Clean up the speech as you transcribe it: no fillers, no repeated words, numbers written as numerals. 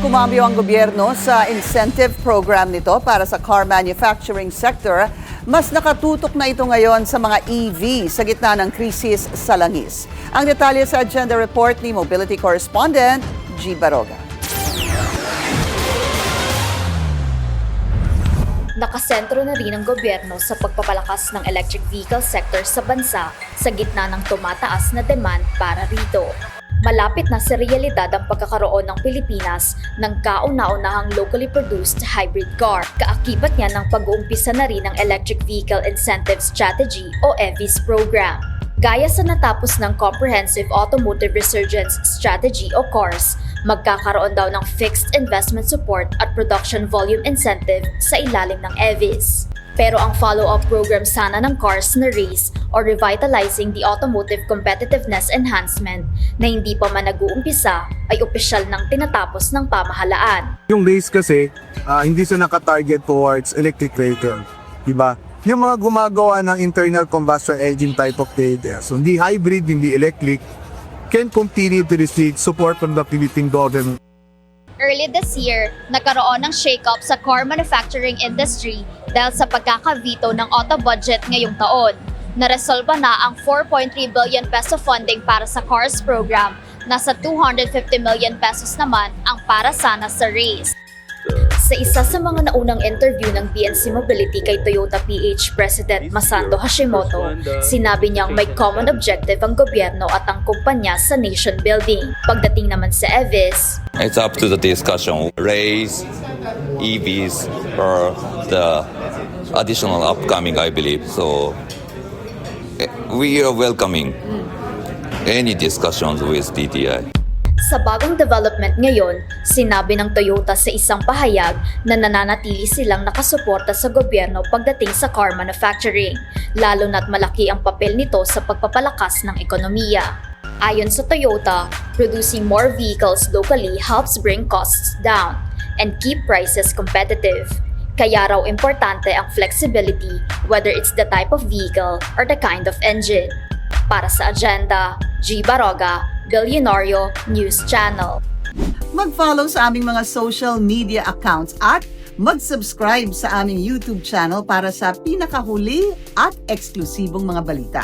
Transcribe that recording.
Kumambyo ang gobyerno sa incentive program nito para sa car manufacturing sector. Mas nakatutok na ito ngayon sa mga EV sa gitna ng krisis sa langis. Ang detalye sa agenda report ni Mobility Correspondent Gie Barroga. Nakasentro na rin ang gobyerno sa pagpapalakas ng electric vehicle sector sa bansa sa gitna ng tumataas na demand para rito. Malapit na sa realidad ang pagkakaroon ng Pilipinas ng kauna-unahang locally produced hybrid car. Kaakibat niya ng pag-uumpisa na rin ng Electric Vehicle Incentive Strategy o EVIS program. Gaya sa natapos ng Comprehensive Automotive Resurgence Strategy o CORS, magkakaroon daw ng fixed investment support at production volume incentive sa ilalim ng EVIS. Pero ang follow-up program sana ng CARS na RACE o Revitalizing the Automotive Competitiveness Enhancement na hindi pa man nag-uumpisa ay opisyal ng tinatapos ng pamahalaan. Yung RACE kasi, hindi siya nakatarget towards electric vehicle, diba? Yung mga gumagawa ng internal combustion engine type of vehicles, so hindi hybrid, hindi electric, can continue to receive support from the Philippine government. Early this year, nagkaroon ng shake-up sa car manufacturing industry dahil sa pagkakavito ng auto budget ngayong taon. Naresolba na ang 4.3 billion peso funding para sa CARS program, nasa 250 million pesos naman ang para sana sa RACE. Sa isa sa mga naunang interview ng BNC Mobility kay Toyota PH President Masato Hashimoto, sinabi niyang may common objective ang gobyerno at ang kumpanya sa nation building. Pagdating naman sa EVIS, it's up to the discussion. Raise, EVs, or the additional upcoming, I believe. So we are welcoming any discussions with DTI. Sa bagong development ngayon, sinabi ng Toyota sa isang pahayag na nananatili silang nakasuporta sa gobyerno pagdating sa car manufacturing, lalo na't malaki ang papel nito sa pagpapalakas ng ekonomiya. Ayon sa Toyota, producing more vehicles locally helps bring costs down and keep prices competitive. Kaya raw importante ang flexibility, whether it's the type of vehicle or the kind of engine. Para sa agenda, Gie Barroga, Billionario News Channel. Mag-follow sa aming mga social media accounts at mag-subscribe sa aming YouTube channel para sa pinakahuli at eksklusibong mga balita.